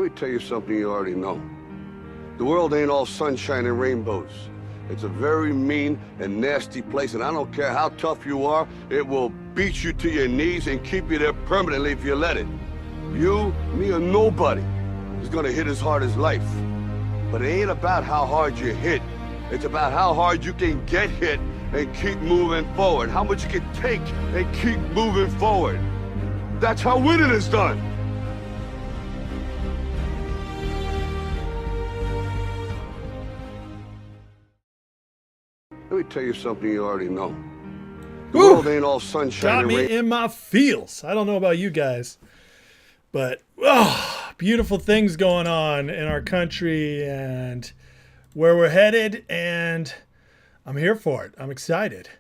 me tell you something you already know. The world ain't all sunshine and rainbows. It's a very mean and nasty place, and I don't care how tough you are, it will beat you to your knees and keep you there permanently if you let it. You, me, or nobody is gonna hit as hard as life. But it ain't about how hard you hit. It's about how hard you can get hit and keep moving forward. How much you can take and keep moving forward. That's how winning is done. Let me tell you something you already know. The world ain't all sunshine Got and me rain. in my feels. I don't know about you guys, but beautiful things going on in our country and where we're headed, and I'm here for it. I'm excited.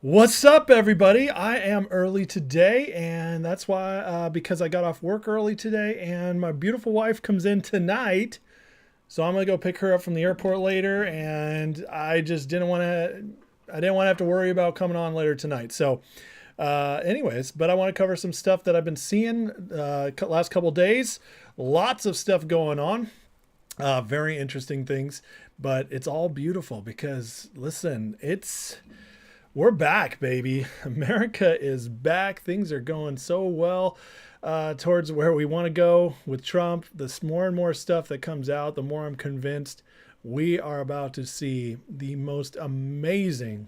What's up, everybody? I am early today, and that's why because I got off work early today, and my beautiful wife comes in tonight. So I'm gonna go pick her up from the airport later, and I just didn't want to have to worry about coming on later tonight. So anyways, but I want to cover some stuff that I've been seeing last couple days. Lots of stuff going on, very interesting things, but it's all beautiful because listen, we're back, baby. America is back. Things are going so well towards where we want to go with Trump. This more and more stuff that comes out, the more I'm convinced we are about to see the most amazing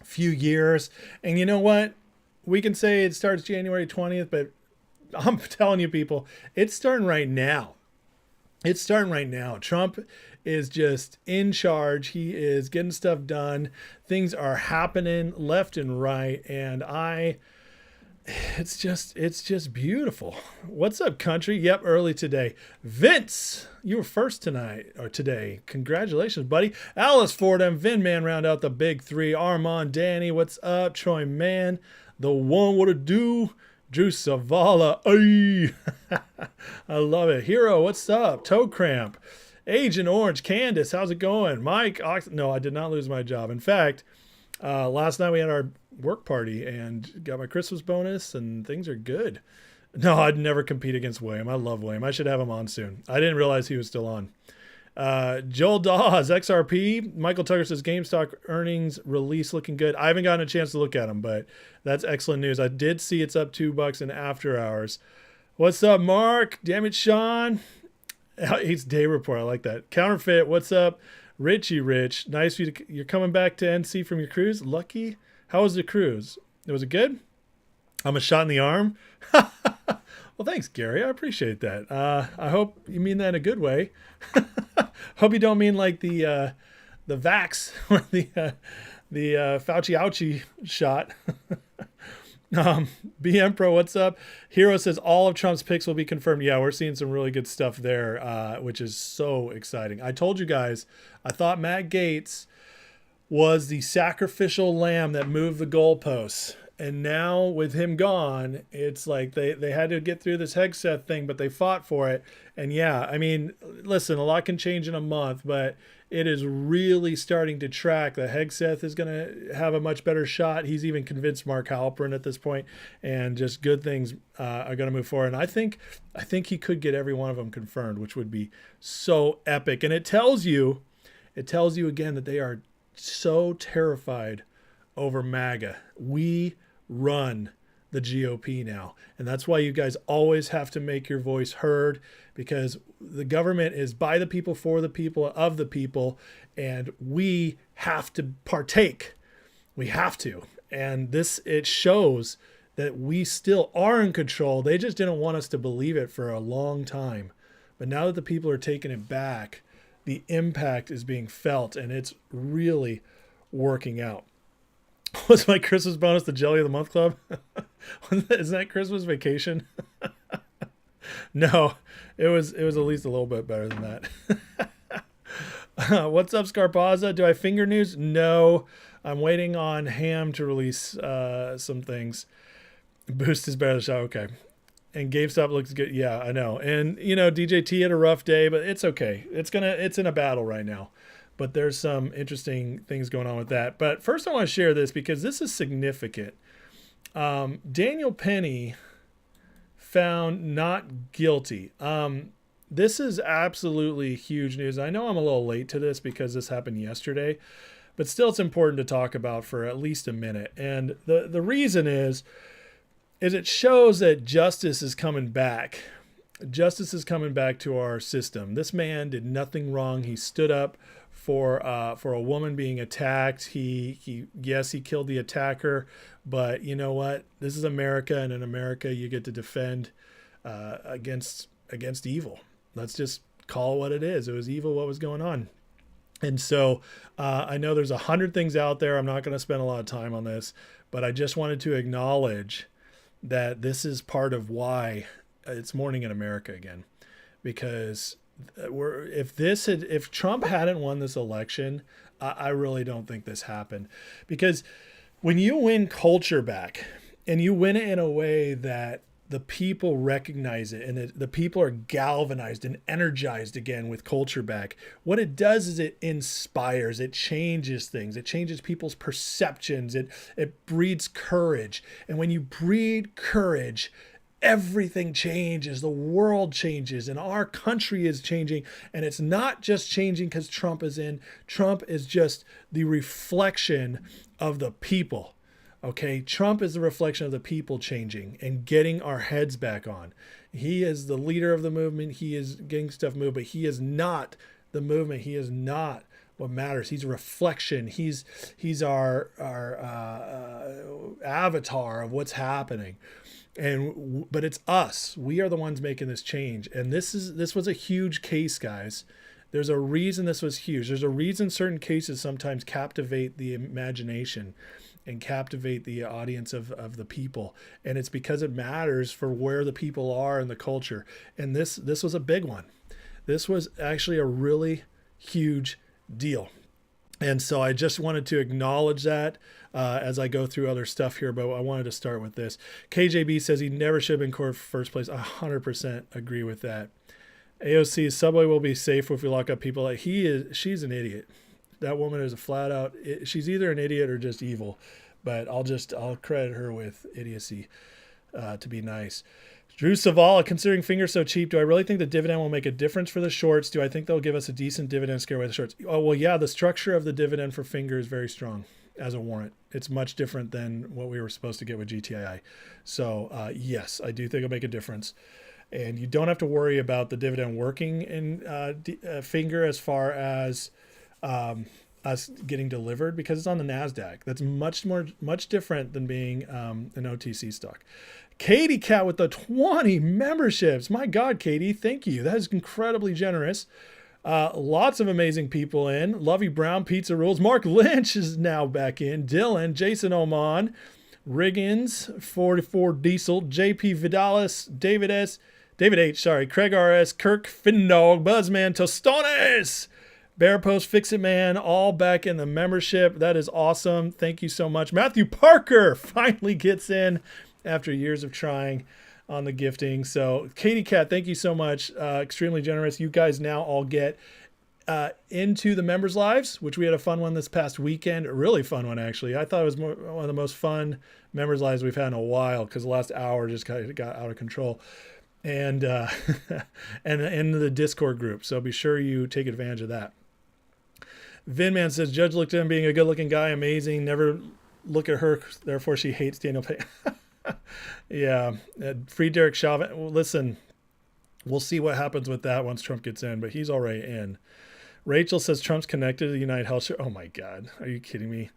few years. And you know what? We can say it starts January 20th, but I'm telling you, people, it's starting right now. It's starting right now. Trump is just in charge. He is getting stuff done. Things are happening left and right. And it's just beautiful. What's up, country? Yep, early today. Vince, you were first tonight or today. Congratulations, buddy. Alice Fordham, Vin Man round out the big three. Armand, Danny, what's up? Troy Man, the one what to do. Drew Savala, ay. I love it. Hero, what's up? Toe Cramp, Agent Orange, Candace, how's it going? Mike, no, I did not lose my job. In fact, last night we had our work party and got my Christmas bonus, and things are good. No, I'd never compete against William. I love William. I should have him on soon. I didn't realize he was still on. Joel Dawes, XRP. Michael Tucker says GameStop earnings release looking good. I haven't gotten a chance to look at them, but that's excellent news. I did see it's up $2 in after hours. What's up, Mark? Damn it, Sean. It's day report. I like that. Counterfeit. What's up? Richie Rich. Nice. You're coming back to NC from your cruise. Lucky. How was the cruise? Was it good? I'm a shot in the arm. Well, thanks, Gary. I appreciate that. I hope you mean that in a good way. Hope you don't mean like the vax or the Fauci ouchie shot. BM Pro, what's up? Hero says all of Trump's picks will be confirmed. Yeah, we're seeing some really good stuff there, which is so exciting. I told you guys, I thought Matt Gaetz was the sacrificial lamb that moved the goalposts. And now with him gone, it's like they had to get through this Hegseth thing, but they fought for it. And yeah, I mean, listen, a lot can change in a month, but it is really starting to track that Hegseth is going to have a much better shot. He's even convinced Mark Halperin at this point, and just good things are going to move forward. And I think he could get every one of them confirmed, which would be so epic. And it tells you again that they are so terrified over MAGA. We run the GOP now. And that's why you guys always have to make your voice heard, because the government is by the people, for the people, of the people, and we have to partake. We have to. And it shows that we still are in control. They just didn't want us to believe it for a long time. But now that the people are taking it back, the impact is being felt, and it's really working out. Was my Christmas bonus the Jelly of the Month Club? Isn't that Christmas vacation? No, it was at least a little bit better than that. What's up, Scarpazza? Do I have finger news? No, I'm waiting on Ham to release some things. Boost is better than shot. Okay. And GameStop looks good. Yeah, I know. And, DJT had a rough day, but it's okay. It's in a battle right now. But there's some interesting things going on with that. But first I want to share this because this is significant. Daniel Penny found not guilty. this is absolutely huge news. I know I'm a little late to this because this happened yesterday, but still it's important to talk about for at least a minute. And the reason is it shows that justice is coming back. Justice is coming back to our system. This man did nothing wrong. He stood up for a woman being attacked. He killed the attacker, but you know what? This is America, and in America, you get to defend against evil. Let's just call it what it is. It was evil what was going on. And so I know there's 100 things out there. I'm not going to spend a lot of time on this, but I just wanted to acknowledge that this is part of why it's morning in America again, because if Trump hadn't won this election, I really don't think this happened. Because when you win culture back and you win it in a way that the people recognize it and the people are galvanized and energized again with culture back, what it does is it inspires, it changes things, it changes people's perceptions, it breeds courage. And when you breed courage, everything changes, the world changes, and our country is changing. And it's not just changing because Trump is in. Trump is just the reflection of the people. Okay, Trump is the reflection of the people changing and getting our heads back on. He is the leader of the movement. He is getting stuff moved, but he is not the movement. He is not what matters. He's a reflection. He's our avatar of what's happening. But it's us. We are the ones making this change. And this was a huge case, guys. There's a reason this was huge. There's a reason certain cases sometimes captivate the imagination and captivate the audience of the people. And it's because it matters for where the people are in the culture. And this was a big one. This was actually a really huge deal. And so I just wanted to acknowledge that as I go through other stuff here, but I wanted to start with this. KJB says he never should have been court first place. 100% agree with that. AOC, Subway will be safe if we lock up people. She's an idiot. That woman is a flat out, she's either an idiot or just evil, but I'll credit her with idiocy to be nice. Drew Savala, considering fingers so cheap, do I really think the dividend will make a difference for the shorts? Do I think they'll give us a decent dividend scare with the shorts? Oh, well, yeah, the structure of the dividend for finger is very strong as a warrant. It's much different than what we were supposed to get with GTI. So, yes, I do think it'll make a difference. And you don't have to worry about the dividend working in finger as far as us getting delivered, because it's on the NASDAQ. That's much different than being an OTC stock. Katie Cat with the 20 memberships. My God, Katie, thank you. That is incredibly generous. Lots of amazing people in. Lovey Brown, Pizza Rules. Mark Lynch is now back in. Dylan, Jason Oman, Riggins, 44 Diesel, JP Vidalis, David H, Craig RS, Kirk Findog, Buzzman, Tostones, Bear Post, Fix It Man, all back in the membership. That is awesome. Thank you so much. Matthew Parker finally gets in after years of trying on the gifting. So Katie Cat, thank you so much. Extremely generous. You guys now all get into the members lives, which we had a fun one this past weekend. A really fun one, actually. I thought it was one of the most fun members lives we've had in a while, because the last hour just got out of control. And and in the Discord group. So be sure you take advantage of that. Vinman says, Judge looked at him being a good-looking guy, amazing. Never look at her, therefore she hates Daniel Payne. Yeah. Free Derek Chauvin. Well, listen, we'll see what happens with that once Trump gets in, but he's already in. Rachel says Trump's connected to the United Health Share. Oh, my God. Are you kidding me?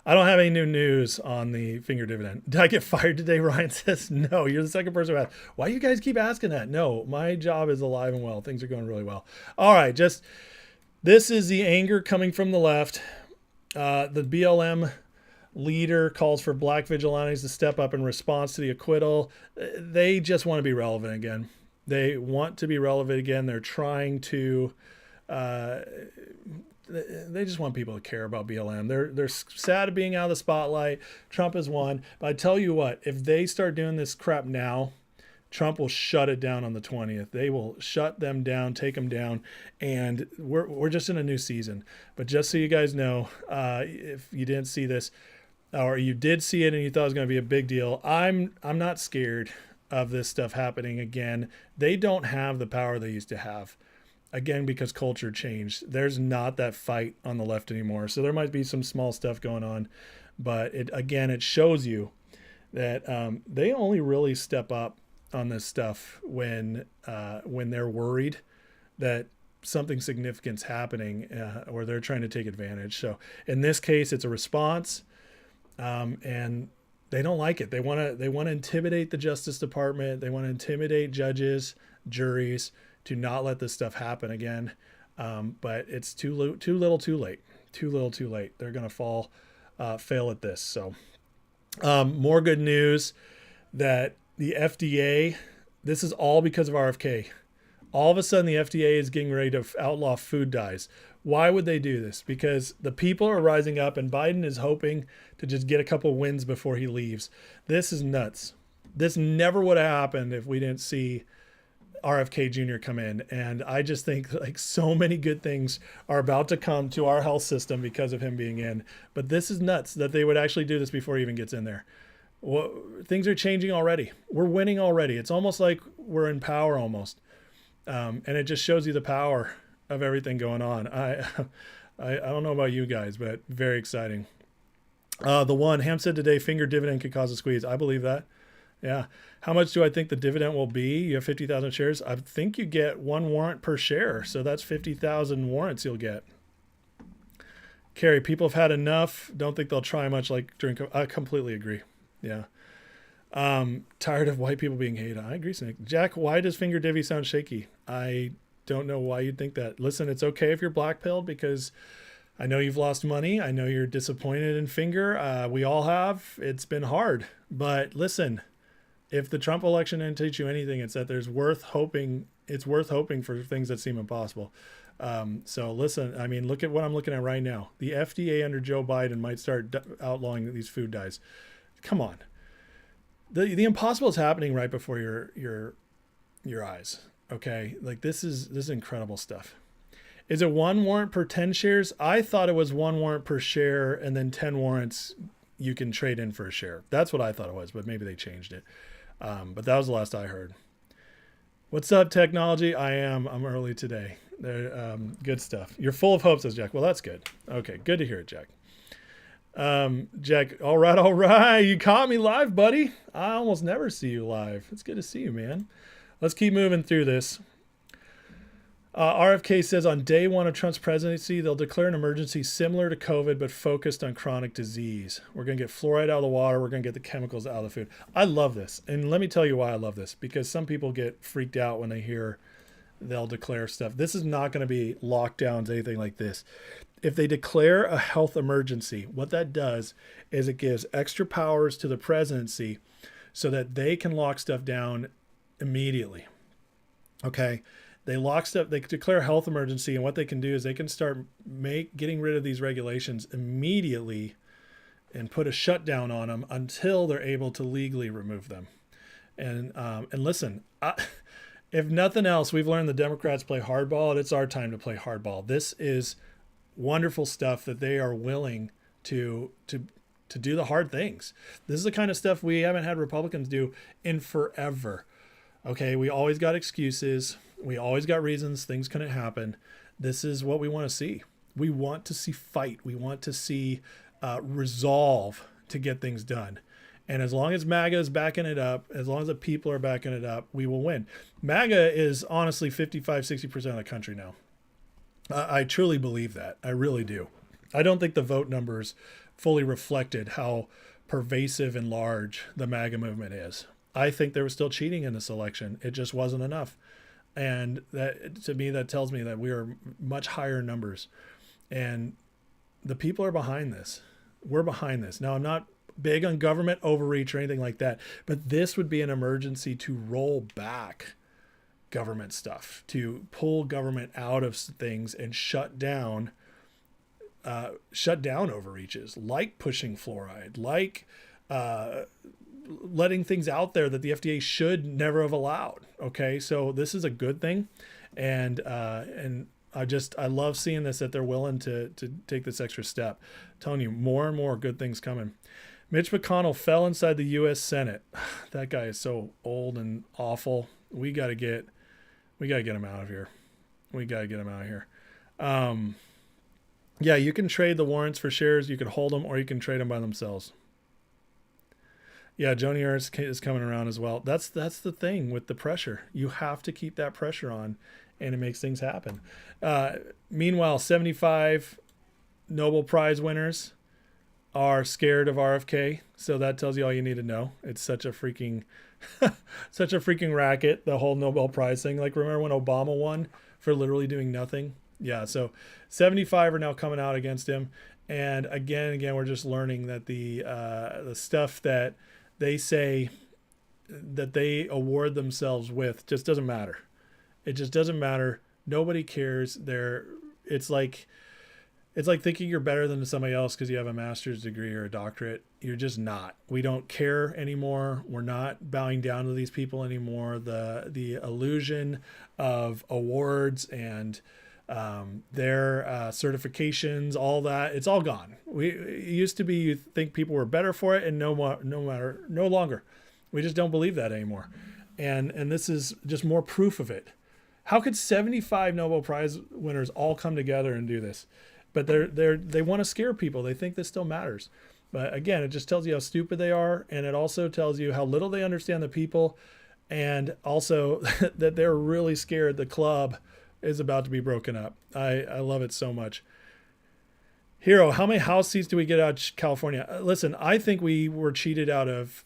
I don't have any new news on the finger dividend. Did I get fired today? Ryan says, no. You're the second person who asked. Why do you guys keep asking that? No, my job is alive and well. Things are going really well. All right, this is the anger coming from the left. The BLM leader calls for black vigilantes to step up in response to the acquittal. They just want to be relevant again. They want to be relevant again. They're trying to... they just want people to care about BLM. They're sad of being out of the spotlight. Trump has won. But I tell you what, if they start doing this crap now, Trump will shut it down on the 20th. They will shut them down, take them down, and we're just in a new season. But just so you guys know, if you didn't see this, or you did see it and you thought it was going to be a big deal, I'm not scared. of this stuff happening again. They don't have the power they used to have. Again, because culture changed. There's not that fight on the left anymore. So there might be some small stuff going on. But it shows you that they only really step up on this stuff when they're worried that something significant's happening or they're trying to take advantage. So in this case, it's a response, and they don't like it. They want to intimidate the Justice Department. They want to intimidate judges, juries, to not let this stuff happen again. But it's too little, too late. Too little, too late. They're going to fail at this. So more good news that the FDA, this is all because of RFK. All of a sudden, the FDA is getting ready to outlaw food dyes. Why would they do this? Because the people are rising up, and Biden is hoping to just get a couple wins before he leaves. This is nuts. This never would have happened if we didn't see RFK Jr. come in. And I just think like so many good things are about to come to our health system because of him being in. But this is nuts that they would actually do this before he even gets in there. Well, things are changing already. We're winning already. It's almost like we're in power almost. And it just shows you the power of everything going on. I don't know about you guys, but very exciting. Ham said today, finger dividend could cause a squeeze. I believe that. Yeah. How much do I think the dividend will be? You have 50,000 shares. I think you get 1 warrant per share. So that's 50,000 warrants you'll get. Carrie, people have had enough. Don't think they'll try much like during. I completely agree. Yeah. Tired of white people being hated. I agree, Nick. Jack, why does finger divvy sound shaky? I don't know why you'd think that. Listen, it's okay if you're black-pilled because I know you've lost money. I know you're disappointed in finger. We all have. It's been hard. But listen, if the Trump election didn't teach you anything, it's that it's worth hoping for things that seem impossible. So listen, I mean, look at what I'm looking at right now. The FDA under Joe Biden might start outlawing these food dyes. Come on. The impossible is happening right before your eyes. Okay. Like this is incredible stuff. Is it 1 warrant per 10 shares? I thought it was 1 warrant per share and then 10 warrants you can trade in for a share. That's what I thought it was, but maybe they changed it. But that was the last I heard. What's up, technology? I'm early today. Good stuff. You're full of hope, says Jack. Well, that's good. Okay. Good to hear it, Jack. Jack, all right. You caught me live, buddy. I almost never see you live. It's good to see you, man. Let's keep moving through this. RFK says on day 1 of Trump's presidency, they'll declare an emergency similar to COVID, but focused on chronic disease. We're going to get fluoride out of the water. We're going to get the chemicals out of the food. I love this. And let me tell you why I love this, because some people get freaked out when they hear they'll declare stuff. This is not going to be lockdowns, anything like this. If they declare a health emergency, what that does is it gives extra powers to the presidency so that they can lock stuff down immediately. Okay. They declare a health emergency, and what they can do is they can start getting rid of these regulations immediately and put a shutdown on them until they're able to legally remove them. And listen, if nothing else, we've learned the Democrats play hardball, and it's our time to play hardball. This is wonderful stuff that they are willing to do the hard things. This is the kind of stuff we haven't had Republicans do in forever. Okay, we always got excuses. We always got reasons things couldn't happen. This is what we want to see. We want to see fight. We want to see resolve to get things done. And as long as MAGA is backing it up, as long as the people are backing it up, we will win. MAGA is honestly 55-60% of the country now. I truly believe that. I really do. I don't think the vote numbers fully reflected how pervasive and large the MAGA movement is. I think there was still cheating in this election. It just wasn't enough. And that, to me, that tells me that we are much higher numbers. And the people are behind this. We're behind this. Now, I'm not big on government overreach or anything like that, but this would be an emergency to roll back government stuff, to pull government out of things and shut down overreaches, like pushing fluoride, like letting things out there that the FDA should never have allowed. Okay, so this is a good thing, and I love seeing this, that they're willing to take this extra step. I'm telling you, more and more good things coming. Mitch McConnell fell inside the U.S. Senate. That guy is so old and awful. We gotta get him out of here. Yeah, you can trade the warrants for shares. You can hold them, or you can trade them by themselves. Yeah, Joni Ernst is coming around as well. That's the thing with the pressure. You have to keep that pressure on, and it makes things happen. Meanwhile, 75 Nobel Prize winners are scared of RFK, so that tells you all you need to know. It's such a freaking racket, the whole Nobel Prize thing. Like, remember when Obama won for literally doing nothing? Yeah, so 75 are now coming out against him, and again, we're just learning that the stuff that they say that they award themselves with just doesn't matter. It just doesn't matter. Nobody cares. It's like thinking you're better than somebody else because you have a master's degree or a doctorate. You're just not. We don't care anymore. We're not bowing down to these people anymore. The illusion of awards and their certifications, all that, it's all gone. It used to be you think people were better for it, and no longer. We just don't believe that anymore. And this is just more proof of it. How could 75 Nobel Prize winners all come together and do this? But they want to scare people. They think this still matters. But again, it just tells you how stupid they are, and it also tells you how little they understand the people, and also that they're really scared the club is about to be broken up. I love it so much. Hero, how many House seats do we get out of California? Listen, I think we were cheated out of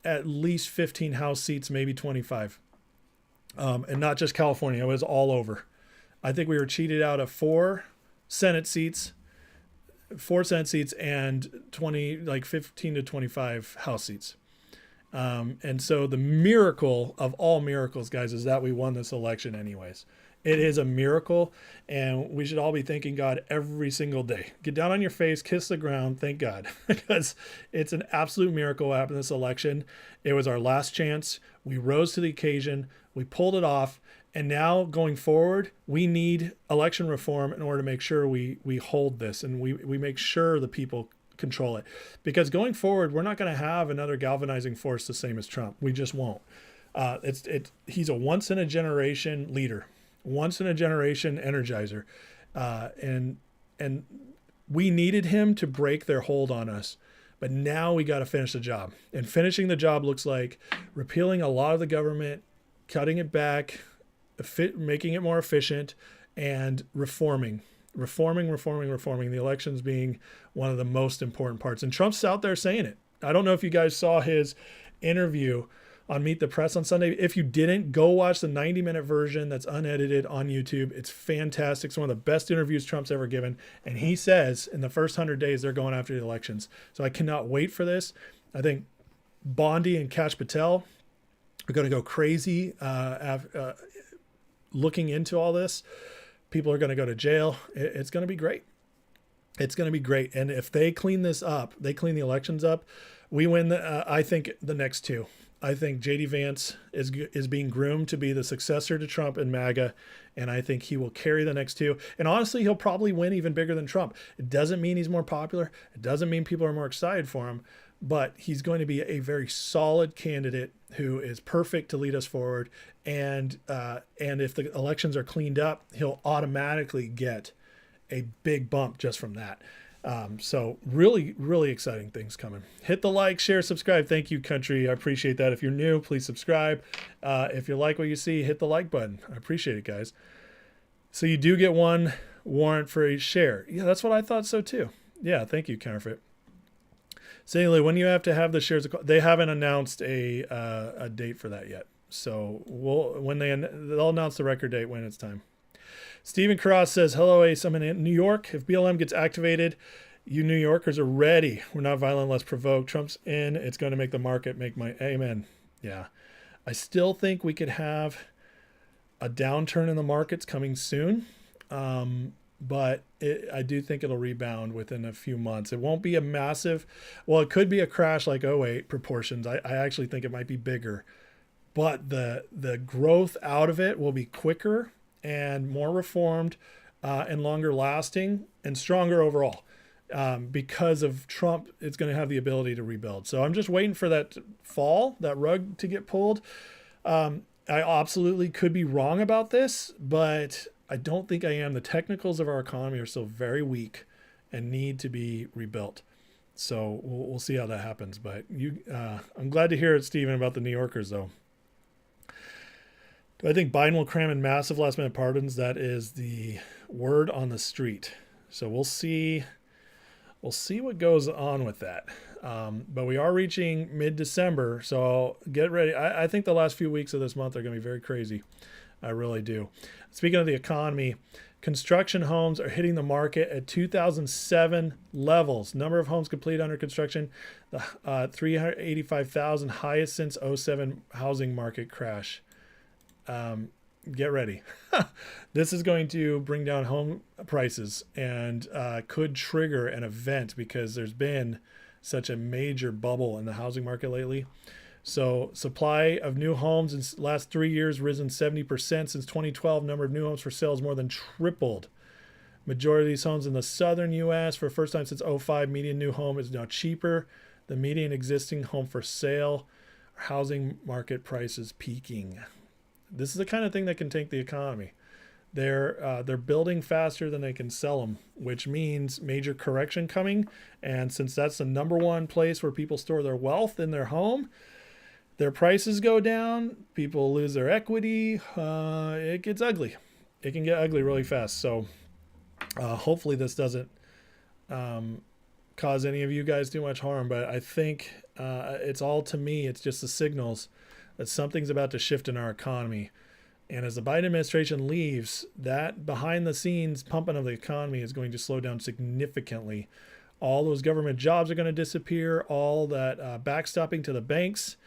at least 15 House seats, maybe 25. And not just California, it was all over. I think we were cheated out of 4 Senate seats and 15 to 25 House seats. And so the miracle of all miracles, guys, is that we won this election anyways. It is a miracle, and we should all be thanking God every single day. Get down on your face, kiss the ground, thank God, because it's an absolute miracle what happened in this election. It was our last chance. We rose to the occasion. We pulled it off. And now going forward, we need election reform in order to make sure we hold this and we make sure the people control it. Because going forward, we're not going to have another galvanizing force the same as Trump. We just won't. He's a once-in-a-generation leader. Once-in-a-generation energizer. And we needed him to break their hold on us. But now we got to finish the job. And finishing the job looks like repealing a lot of the government, cutting it back, making it more efficient, and reforming the elections being one of the most important parts. And Trump's out there saying it. I don't know if you guys saw his interview on Meet the Press on Sunday. If you didn't, go watch the 90-minute version that's unedited on YouTube. It's fantastic. It's one of the best interviews Trump's ever given. And he says in the first 100 days, they're going after the elections. So I cannot wait for this. I think Bondi and Kash Patel are going to go crazy looking into all this. People are going to go to jail. It's going to be great. It's going to be great. And if they clean this up, they clean the elections up, we win, I think, the next 2. I think J.D. Vance is being groomed to be the successor to Trump and MAGA, and I think he will carry the next 2. And honestly, he'll probably win even bigger than Trump. It doesn't mean he's more popular. It doesn't mean people are more excited for him, but he's going to be a very solid candidate who is perfect to lead us forward. And if the elections are cleaned up, he'll automatically get a big bump just from that. So really, really exciting things coming. Hit the like, share, subscribe. Thank you, country. I appreciate that. If you're new, please subscribe. If you like what you see, hit the like button. I appreciate it, guys. So you do get 1 warrant for each share. Yeah, that's what I thought so too. Yeah, thank you, Counterfeit. So anyway, when you have to have the shares, they haven't announced a date for that yet. So they'll announce the record date when it's time. Stephen Cross says, hello, Ace. I'm in New York. If BLM gets activated, you New Yorkers are ready. We're not violent unless provoked. Trump's in. It's going to make the market make my amen. Yeah. I still think we could have a downturn in the markets coming soon. But I do think it'll rebound within a few months. It won't be a massive, well, it could be a crash like '08 proportions. I actually think it might be bigger. But the growth out of it will be quicker and more reformed and longer lasting and stronger overall. because of Trump, it's going to have the ability to rebuild. So I'm just waiting for that rug to get pulled. I absolutely could be wrong about this, but I don't think I am. The technicals of our economy are still very weak and need to be rebuilt. So we'll see how that happens. But I'm glad to hear it, Stephen, about the New Yorkers, though. Do I think Biden will cram in massive last-minute pardons? That is the word on the street. So we'll see. We'll see what goes on with that. But we are reaching mid-December, so get ready. I think the last few weeks of this month are going to be very crazy. I really do. Speaking of the economy, construction homes are hitting the market at 2007 levels. Number of homes complete under construction, the 385,000, highest since 2007 housing market crash. Get ready. This is going to bring down home prices and could trigger an event because there's been such a major bubble in the housing market lately. So supply of new homes in the last 3 years risen 70% since 2012. Number of new homes for sale has more than tripled. Majority of these homes in the southern U.S. for the first time since 2005, median new home is now cheaper. The median existing home for sale. Housing market prices peaking. This is the kind of thing that can tank the economy. They're building faster than they can sell them, which means major correction coming. And since that's the number one place where people store their wealth in their home, their prices go down, people lose their equity. It gets ugly. It can get ugly really fast. So hopefully this doesn't cause any of you guys too much harm. But I think it's all, to me, it's just the signals that something's about to shift in our economy. And as the Biden administration leaves, that behind the scenes pumping of the economy is going to slow down significantly. All those government jobs are going to disappear, all that backstopping to the banks.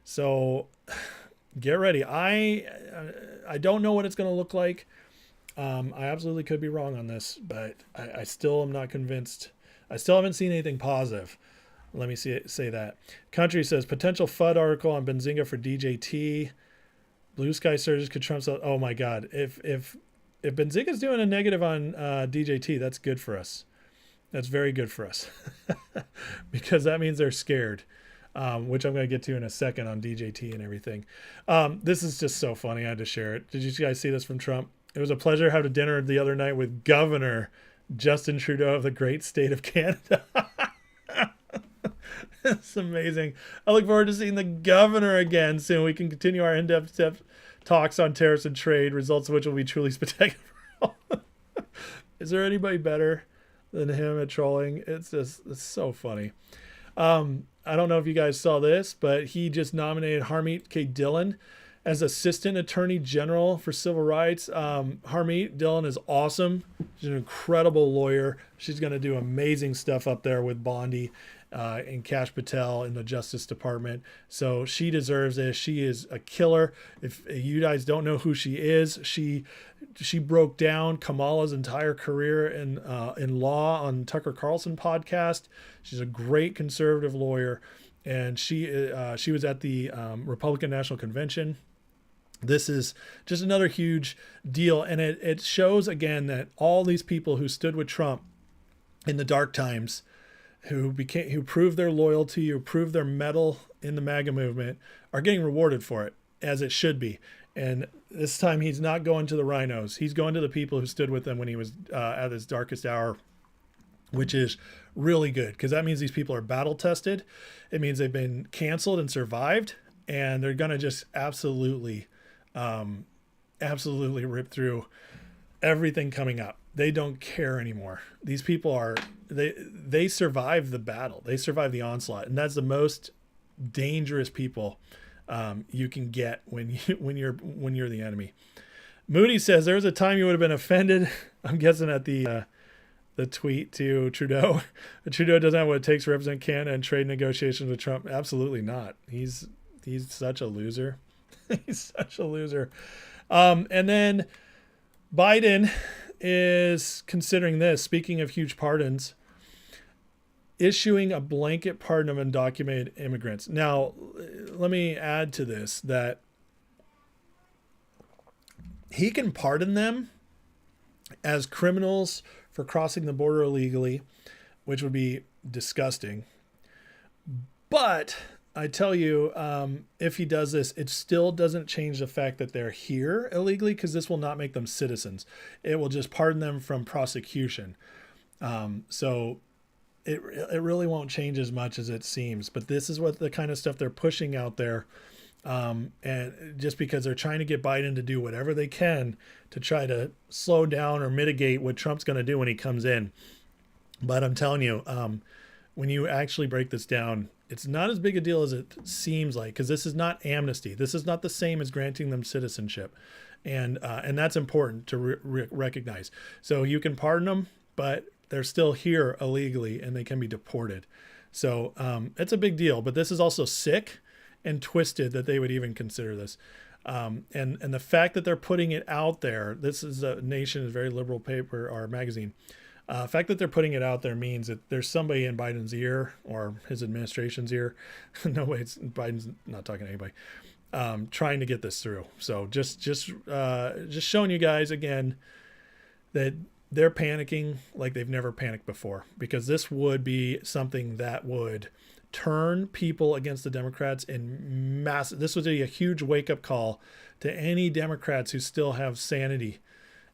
So get ready. I don't know what it's going to look like. I absolutely could be wrong on this, but I still am not convinced. I still haven't seen anything positive. Let me say that. Country says potential FUD article on Benzinga for DJT. Blue sky surges could trump. Oh my God! If Benzinga's doing a negative on DJT, that's good for us. That's very good for us because that means they're scared, which I'm going to get to in a second on DJT and everything. This is just so funny. I had to share it. Did you guys see this from Trump? It was a pleasure having dinner the other night with Governor Justin Trudeau of the great state of Canada. It's amazing. I look forward to seeing the governor again soon. We can continue our in-depth talks on tariffs and trade, results of which will be truly spectacular. Is there anybody better than him at trolling? It's so funny. I don't know if you guys saw this, but he just nominated Harmeet K. Dillon as Assistant Attorney General for Civil Rights. Harmeet Dillon is awesome. She's an incredible lawyer. She's going to do amazing stuff up there with Bondi and Kash Patel in the Justice Department. So she deserves this. She is a killer. If you guys don't know who she is, she broke down Kamala's entire career in law on Tucker Carlson podcast. She's a great conservative lawyer, and she was at the Republican National Convention. This is just another huge deal, and it shows again that all these people who stood with Trump in the dark times, who proved their loyalty, who proved their mettle in the MAGA movement, are getting rewarded for it, as it should be. And this time he's not going to the rhinos. He's going to the people who stood with him when he was at his darkest hour, which is really good because that means these people are battle tested. It means they've been canceled and survived, and they're going to just absolutely rip through everything coming up. They don't care anymore. These people they survive the battle. They survive the onslaught. And that's the most dangerous people you can get when you're the enemy. Moody says there was a time you would have been offended. I'm guessing at the tweet to Trudeau. Trudeau doesn't have what it takes to represent Canada in trade negotiations with Trump. Absolutely not. He's such a loser. He's such a loser. And then Biden is considering this, speaking of huge pardons, issuing a blanket pardon of undocumented immigrants. Now, let me add to this that he can pardon them as criminals for crossing the border illegally which would be disgusting. But I tell you, if he does this, it still doesn't change the fact that they're here illegally, because this will not make them citizens. It will just pardon them from prosecution. So it really won't change as much as it seems. But this is what the kind of stuff they're pushing out there. And just because they're trying to get Biden to do whatever they can to try to slow down or mitigate what Trump's going to do when he comes in. But I'm telling you, when you actually break this down, it's not as big a deal as it seems like, because this is not amnesty. This is not the same as granting them citizenship. And that's important to recognize. So you can pardon them, but they're still here illegally and they can be deported. So it's a big deal. But this is also sick and twisted that they would even consider this. And the fact that they're putting it out there, this is a Nation's very liberal paper or magazine. The fact that they're putting it out there means that there's somebody in Biden's ear or his administration's ear. No way, Biden's not talking to anybody. Trying to get this through. So just showing you guys again that they're panicking like they've never panicked before, because this would be something that would turn people against the Democrats in massive. This would be a huge wake up call to any Democrats who still have sanity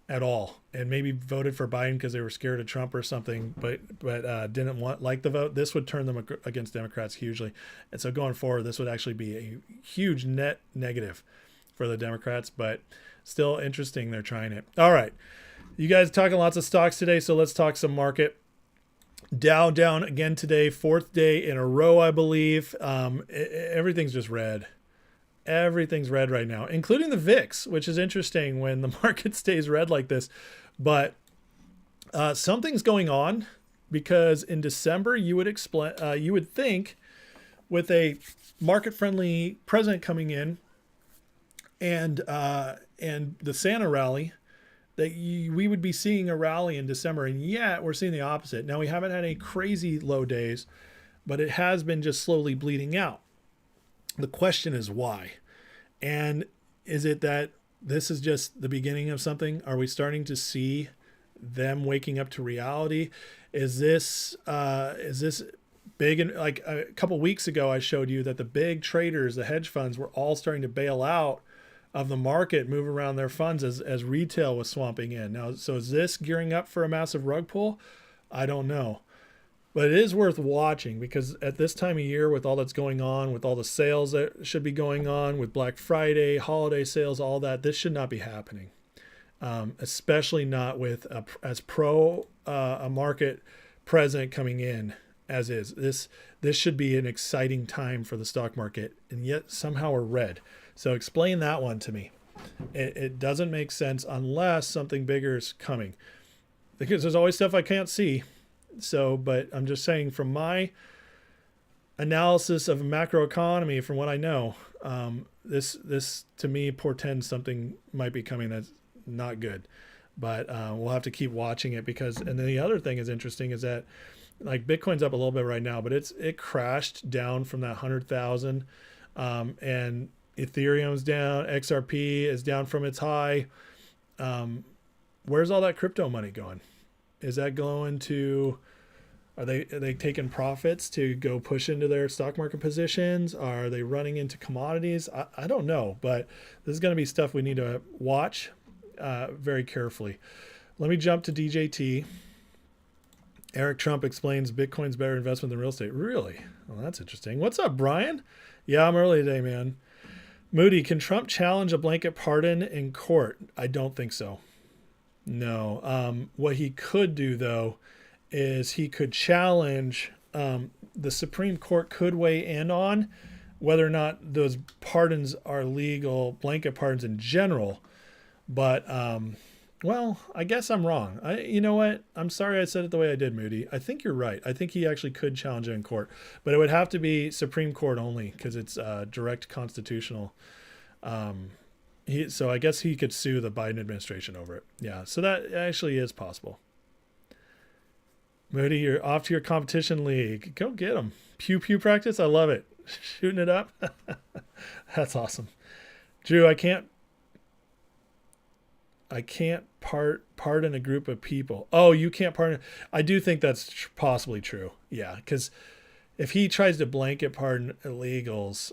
at all, and maybe voted for Biden because they were scared of Trump or something, but didn't like the vote. This would turn them against Democrats hugely. And so going forward, this would actually be a huge net negative for the Democrats, but still interesting. They're trying it. All right. You guys talking lots of stocks today, so let's talk some market. Dow down again today, fourth day in a row, I believe. Everything's just red. Everything's red right now, including the VIX, which is interesting when the market stays red like this. But something's going on, because in December you would think with a market-friendly president coming in and the Santa rally, that we would be seeing a rally in December, and yet we're seeing the opposite. Now, we haven't had any crazy low days, but it has been just slowly bleeding out. The question is why? And is it that this is just the beginning of something? Are we starting to see them waking up to reality? Is this big? And like a couple weeks ago, I showed you that the big traders, the hedge funds, were all starting to bail out of the market, move around their funds as retail was swamping in. Now, so is this gearing up for a massive rug pull? I don't know. But it is worth watching, because at this time of year, with all that's going on, with all the sales that should be going on, with Black Friday, holiday sales, all that, this should not be happening. Especially not with as pro a market president coming in as is. This should be an exciting time for the stock market, and yet somehow we're red. So explain that one to me. It doesn't make sense unless something bigger is coming, because there's always stuff I can't see. So, but I'm just saying, from my analysis of macroeconomy, from what I know, this to me portends something might be coming that's not good. But we'll have to keep watching it, because, and then the other thing is interesting is that, like, Bitcoin's up a little bit right now, but it crashed down from that 100,000, and Ethereum's down, XRP is down from its high. Where's all that crypto money going? Is that going to, are they taking profits to go push into their stock market positions? Are they running into commodities? I don't know, but this is going to be stuff we need to watch very carefully. Let me jump to DJT. Eric Trump explains Bitcoin's better investment than real estate. Really? Well, that's interesting. What's up, Brian? Yeah, I'm early today, man. Moody, can Trump challenge a blanket pardon in court? I don't think so. No. What he could do, though, is he could challenge, the Supreme Court could weigh in on whether or not those pardons are legal, blanket pardons in general. But, well, I guess I'm wrong. You know what? I'm sorry I said it the way I did, Moody. I think you're right. I think he actually could challenge it in court, but it would have to be Supreme Court only, because it's direct constitutional. So I guess he could sue the Biden administration over it. Yeah, so that actually is possible. Moody, you're off to your competition league. Go get them. Pew pew practice. I love it. Shooting it up. That's awesome. Drew, I can't I can't pardon a group of people. Oh, you can't pardon. I do think that's possibly true. Yeah, because if he tries to blanket pardon illegals,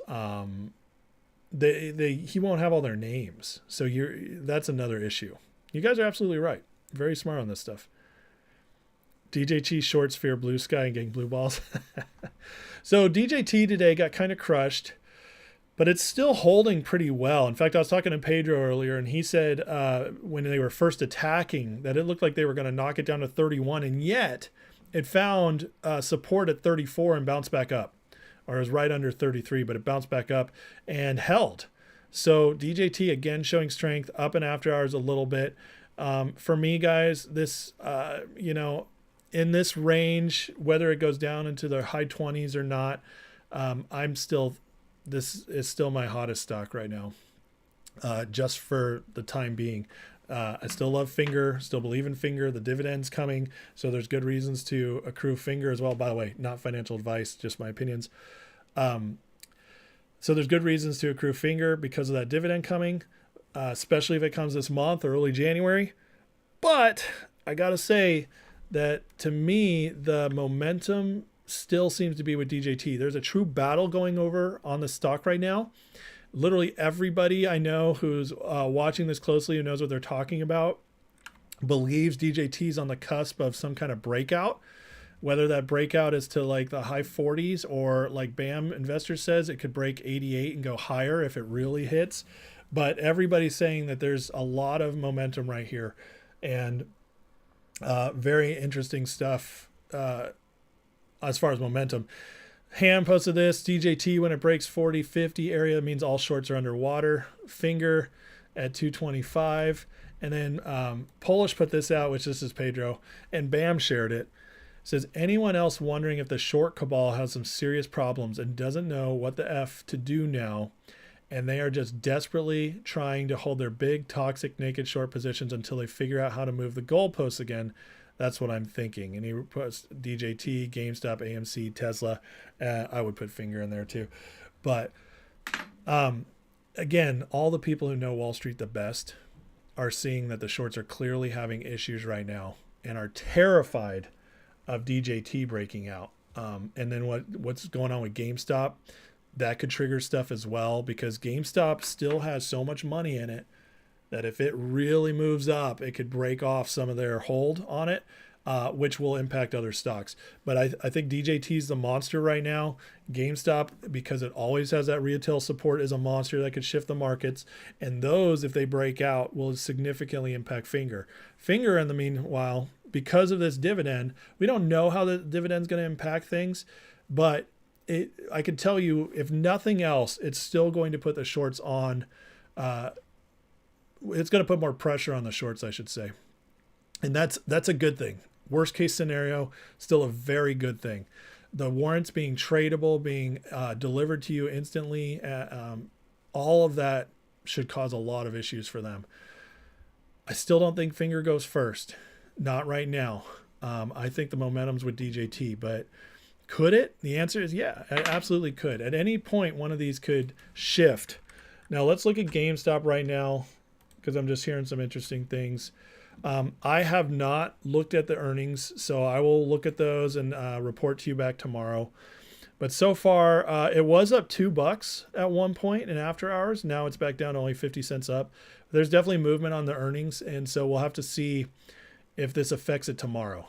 he won't have all their names. So that's another issue. You guys are absolutely right. Very smart on this stuff. DJT shorts fear blue sky and getting blue balls. So DJT today got kind of crushed, but it's still holding pretty well. In fact, I was talking to Pedro earlier, and he said when they were first attacking that it looked like they were going to knock it down to 31, and yet it found support at 34 and bounced back up. Or it was right under 33, but it bounced back up and held. So DJT again showing strength up and after hours a little bit. For me, guys, this in this range, whether it goes down into the high 20s or not, this is still my hottest stock right now, just for the time being. I still love Finger, still believe in Finger. The dividend's coming, so there's good reasons to accrue Finger as well. By the way, not financial advice, just my opinions. So there's good reasons to accrue Finger because of that dividend coming, especially if it comes this month or early January. But I got to say that to me, the momentum still seems to be with DJT. There's a true battle going over on the stock right now. Literally everybody I know who's watching this closely, who knows what they're talking about, believes DJT's on the cusp of some kind of breakout. Whether that breakout is to like the high 40s or like BAM Investor says, it could break 88 and go higher if it really hits. But everybody's saying that there's a lot of momentum right here, and very interesting stuff as far as momentum. Ham posted this, DJT when it breaks 40-50 area means all shorts are underwater. Finger at 225. And then Polish put this out, which this is Pedro, and BAM shared it. Says, anyone else wondering if the short cabal has some serious problems and doesn't know what the F to do now, and they are just desperately trying to hold their big, toxic, naked short positions until they figure out how to move the goalposts again. That's what I'm thinking. And he puts DJT, GameStop, AMC, Tesla. I would put Finger in there too. But again, all the people who know Wall Street the best are seeing that the shorts are clearly having issues right now and are terrified of DJT breaking out. And then what's going on with GameStop, that could trigger stuff as well, because GameStop still has so much money in it that if it really moves up, it could break off some of their hold on it, which will impact other stocks. But I think DJT is the monster right now. GameStop, because it always has that retail support, is a monster that could shift the markets. And those, if they break out, will significantly impact Finger. Finger, in the meanwhile, because of this dividend, we don't know how the dividend's going to impact things, but I can tell you, if nothing else, it's still going to put the shorts on. It's going to put more pressure on the shorts, I should say. And that's a good thing. Worst case scenario, still a very good thing. The warrants being tradable, being delivered to you instantly, all of that should cause a lot of issues for them. I still don't think Finger goes first. Not right now. I think the momentum's with DJT, but could it? The answer is yeah, it absolutely could. At any point, one of these could shift. Now let's look at GameStop right now, because I'm just hearing some interesting things. I have not looked at the earnings, so I will look at those and report to you back tomorrow. But so far, it was up $2 at one point in after hours. Now it's back down to only 50 cents up. There's definitely movement on the earnings, and so we'll have to see if this affects it tomorrow.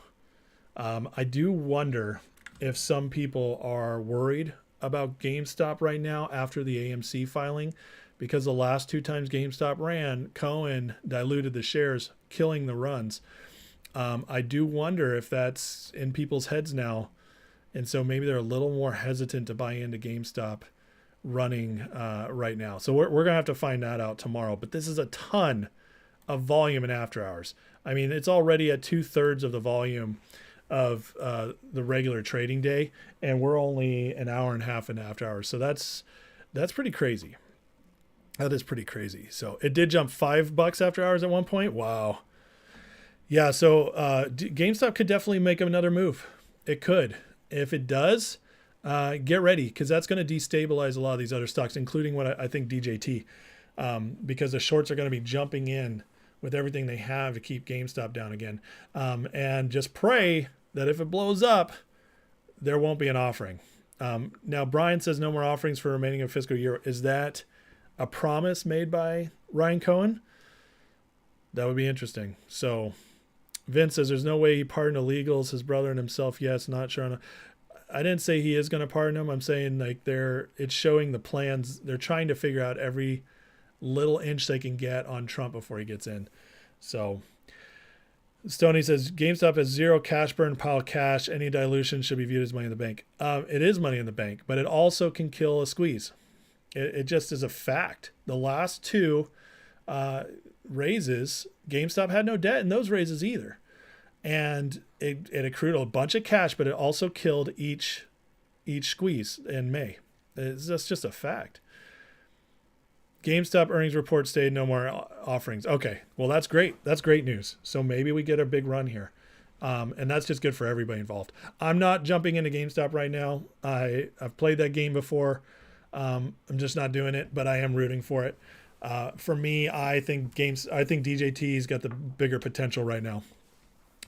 I do wonder if some people are worried about GameStop right now after the AMC filing, because the last two times GameStop ran, Cohen diluted the shares, killing the runs. I do wonder if that's in people's heads now, and so maybe they're a little more hesitant to buy into GameStop running right now. So we're going to have to find that out tomorrow. But this is a ton of volume in after hours. I mean, it's already at 2/3 of the volume of the regular trading day, and we're only an hour and a half in after hours. So that's pretty crazy. That is pretty crazy. So it did jump $5 after hours at one point. Wow. Yeah. So GameStop could definitely make another move. It could. If it does, get ready, because that's going to destabilize a lot of these other stocks, including what I think DJT, because the shorts are going to be jumping in with everything they have to keep GameStop down again. And just pray that if it blows up, there won't be an offering. Now, Brian says no more offerings for remaining of fiscal year. Is that a promise made by Ryan Cohen? That would be interesting. So Vince says there's no way he pardoned illegals, his brother and himself. Yes, not sure. I didn't say he is going to pardon them. I'm saying like it's showing the plans. They're trying to figure out every little inch they can get on Trump before he gets in. So Stoney says GameStop has zero cash burn, pile cash. Any dilution should be viewed as money in the bank. It is money in the bank, but it also can kill a squeeze. It just is a fact. The last two raises, GameStop had no debt in those raises either. And it accrued a bunch of cash, but it also killed each squeeze in May. That's just a fact. GameStop earnings report stayed, no more offerings. Okay, well, that's great. That's great news. So maybe we get a big run here. And that's just good for everybody involved. I'm not jumping into GameStop right now. I've played that game before. I'm just not doing it, but I am rooting for it. For me, I think DJT's got the bigger potential right now.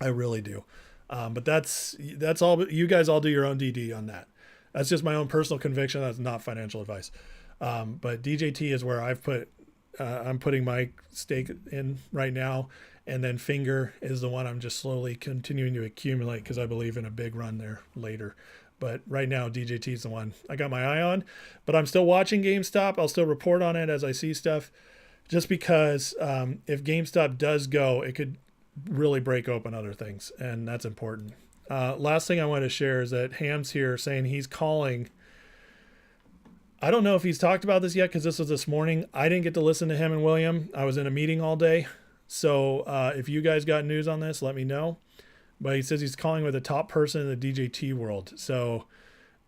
I really do. But that's all. You guys all do your own DD on that. That's just my own personal conviction. That's not financial advice. But DJT is where I'm putting my stake in right now. And then Finger is the one I'm just slowly continuing to accumulate because I believe in a big run there later. But right now, DJT is the one I got my eye on. But I'm still watching GameStop. I'll still report on it as I see stuff. Just because if GameStop does go, it could really break open other things. And that's important. Last thing I want to share is that Ham's here saying he's calling. I don't know if he's talked about this yet because this was this morning. I didn't get to listen to him and William. I was in a meeting all day. So if you guys got news on this, let me know. But he says he's calling with a top person in the DJT world. So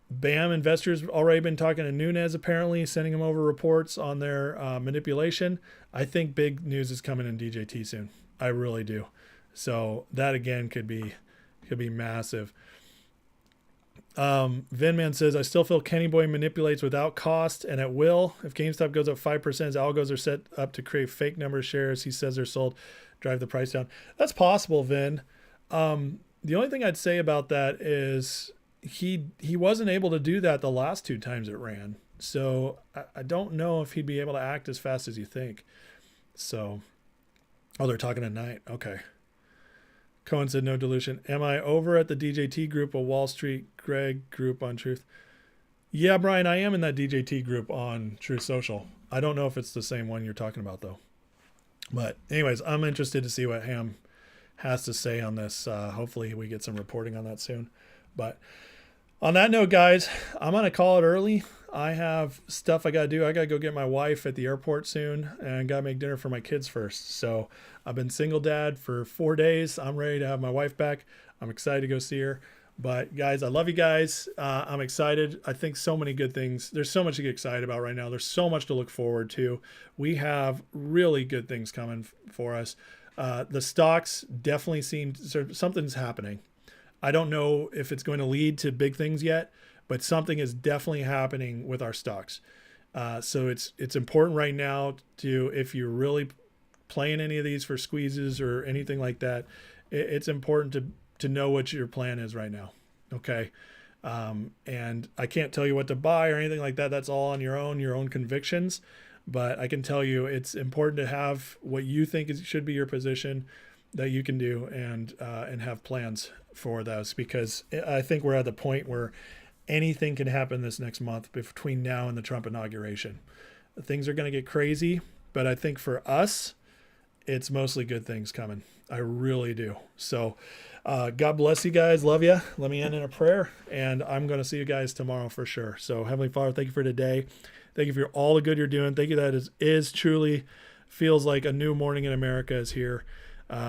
BAM investors already been talking to Nunez, apparently, sending him over reports on their manipulation. I think big news is coming in DJT soon. I really do. So that, again, could be massive. Vinman says, I still feel Kenny Boy manipulates without cost and at will. If GameStop goes up 5%, his algos are set up to create fake number of shares. He says they're sold, drive the price down. That's possible, Vin. The only thing I'd say about that is he wasn't able to do that the last two times it ran. So I don't know if he'd be able to act as fast as you think. So, they're talking tonight. Okay. Cohen said no dilution. Am I over at the DJT group, a Wall Street Greg group on Truth? Yeah, Brian, I am in that DJT group on Truth Social. I don't know if it's the same one you're talking about, though. But anyways, I'm interested to see what Ham has to say on this. Hopefully we get some reporting on that soon. But on that note, guys, I'm going to call it early. I have stuff I got to do. I got to go get my wife at the airport soon and got to make dinner for my kids first. So I've been single dad for 4 days. I'm ready to have my wife back. I'm excited to go see her. But guys, I love you guys. I'm excited. I think so many good things. There's so much to get excited about right now. There's so much to look forward to. We have really good things coming for us. The stocks definitely seem something's happening. I don't know if it's going to lead to big things yet, but something is definitely happening with our stocks. So it's important right now to, if you're really playing any of these for squeezes or anything like that, it's important to know what your plan is right now. Okay. And I can't tell you what to buy or anything like that. That's all on your own convictions. But I can tell you it's important to have what you think should be your position that you can do and have plans for those, because I think we're at the point where anything can happen this next month between now and the Trump inauguration. Things are going to get crazy, but I think for us, it's mostly good things coming. I really do. So God bless you guys. Love you. Let me end in a prayer, and I'm going to see you guys tomorrow for sure. So Heavenly Father, thank you for today. Thank you for all the good you're doing. Thank you that is truly feels like a new morning in America is here.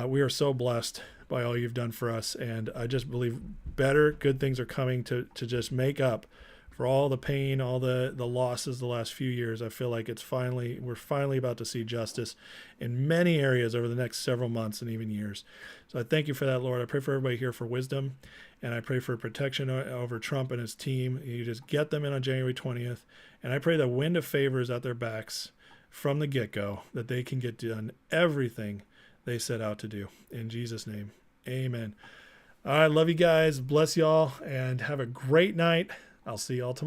We are so blessed by all you've done for us. And I just believe good things are coming to just make up for all the pain, all the losses the last few years. I feel like we're finally about to see justice in many areas over the next several months and even years. So I thank you for that, Lord. I pray for everybody here for wisdom, and I pray for protection over Trump and his team. You just get them in on January 20th. And I pray the wind of favor is at their backs from the get-go, that they can get done everything they set out to do. In Jesus' name, amen. All right, love you guys. Bless y'all, and have a great night. I'll see y'all tomorrow.